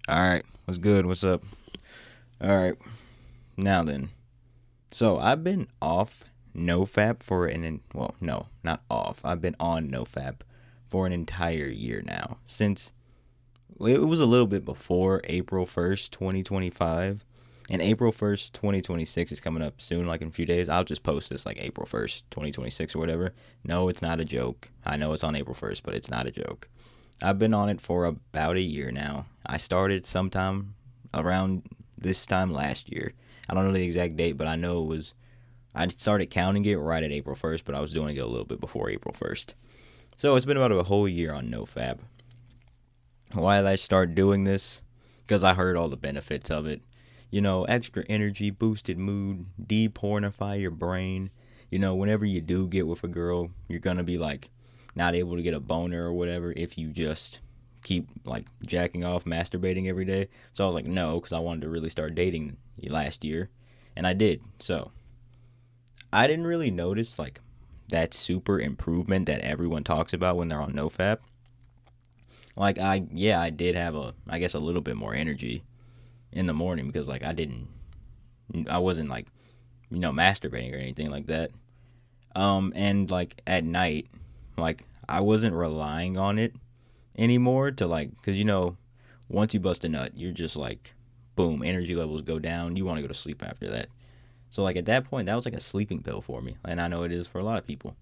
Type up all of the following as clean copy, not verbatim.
All right, what's good? What's up? All right, now then. So I've been off NoFap for well, no, not off. I've been on NoFap for an entire year now. Since it was a little bit before April 1st, 2025, and April 1st, 2026 is coming up soon, like in a few days. I'll just post this like April 1st, 2026 or whatever. No, it's not a joke. I know it's on April 1st, but it's not a joke. I've been on it for about a year now. I started sometime around this time last year. I don't know the exact date, but I know it was. I started counting it right at April 1st, but I was doing it a little bit before April 1st. So it's been about a whole year on NoFap. Why did I start doing this? Because I heard all the benefits of it. Extra energy, boosted mood, depornify your brain. Whenever you do get with a girl, you're going to be like not able to get a boner or whatever if you just keep like jacking off, masturbating every day. So I was like, no, because I wanted to really start dating last year. And I did. So I didn't really notice like that super improvement that everyone talks about when they're on NoFap. Like I did have I guess a little bit more energy in the morning because like I wasn't like masturbating or anything like that. And like at night, like I wasn't relying on it anymore to like because once you bust a nut, you're just like boom, energy levels go down. You want to go to sleep after that. So like at that point, that was like a sleeping pill for me, and I know it is for a lot of people.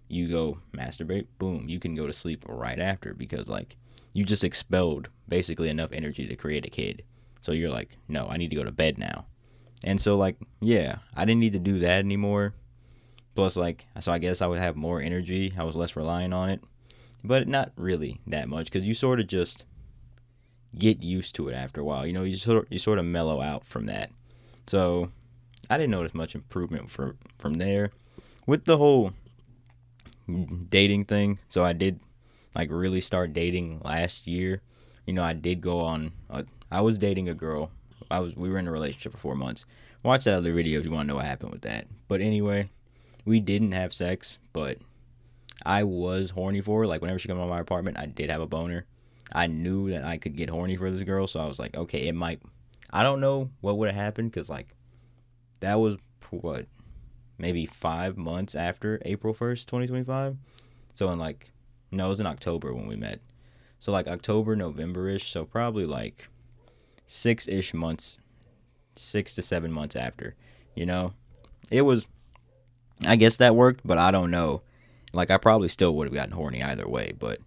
You go masturbate, boom, you can go to sleep right after because like you just expelled basically enough energy to create a kid. So you're like, no, I need to go to bed now. And so like, yeah, I didn't need to do that anymore. Plus like, so I guess I would have more energy. I was less reliant on it, but not really that much because you sort of just get used to it after a while. You sort of mellow out from that. So I didn't notice much improvement from there with the whole dating thing. So I did like really start dating last year. I did go on. I was dating a girl. We were in a relationship for 4 months. Watch that other video if you want to know what happened with that. But anyway, we didn't have sex, but I was horny for her. Like whenever she came to my apartment, I did have a boner. I knew that I could get horny for this girl, so I was like, okay, it might. I don't know what would have happened because like that was what maybe 5 months after April 1st, 2025. So in like no, it was in October when we met. So like October, November ish. So probably like 6-ish months, 6 to 7 months after. You know, it was. I guess that worked, but I don't know. Like I probably still would have gotten horny either way, but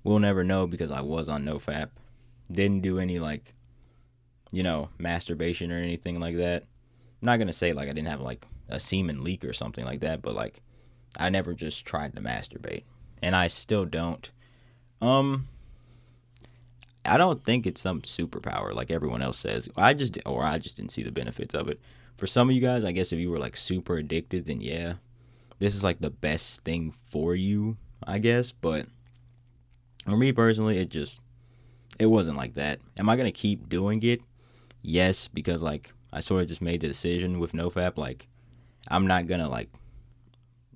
we'll never know because I was on NoFap. Didn't do any like masturbation or anything like that. I'm not gonna say like I didn't have like a semen leak or something like that, but like I never just tried to masturbate, and I still don't. Um, I don't think it's some superpower like everyone else says. I just didn't see the benefits of it. For some of you guys, I guess if you were like super addicted, then yeah, this is like the best thing for you, I guess. But for me personally, it wasn't like that. Am I gonna keep doing it? Yes, because like I sort of just made the decision with NoFap. Like I'm not gonna like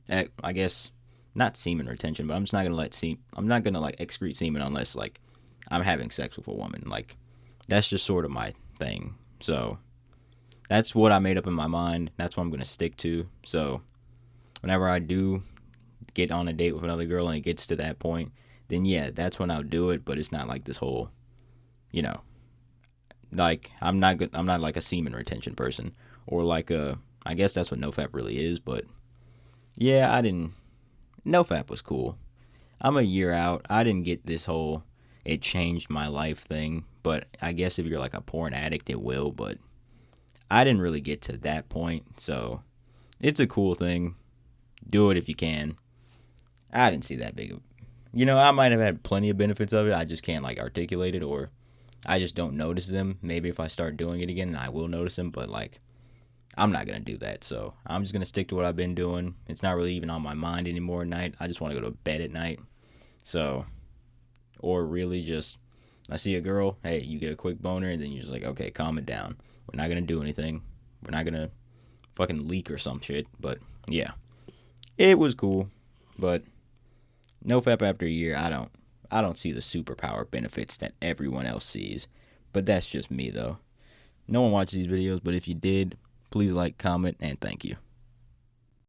I guess not semen retention, but I'm just not gonna I'm not gonna like excrete semen unless like I'm having sex with a woman. Like that's just sort of my thing. So that's what I made up in my mind. That's what I'm gonna stick to. So whenever I do get on a date with another girl and it gets to that point, then yeah, that's when I'll do it. But it's not like this whole, you know, like I'm not good. I'm not like a semen retention person or like a. I guess that's what NoFap really is. But yeah, I didn't. NoFap was cool. I'm a year out. I didn't get this whole it changed my life thing. But I guess if you're like a porn addict, it will. But I didn't really get to that point. So it's a cool thing. Do it if you can. I didn't see that big of. I might have had plenty of benefits of it. I just can't like articulate it, or I just don't notice them. Maybe if I start doing it again, I will notice them. But like, I'm not gonna do that. So I'm just gonna stick to what I've been doing. It's not really even on my mind anymore at night. I just want to go to bed at night. So, or really just I see a girl, hey, you get a quick boner, and then you're just like, okay, calm it down. We're not gonna do anything. We're not gonna fucking leak or some shit. But yeah, it was cool. But NoFap after a year, I don't see the superpower benefits that everyone else sees. But that's just me, though. No one watches these videos, but if you did, please like, comment, and thank you.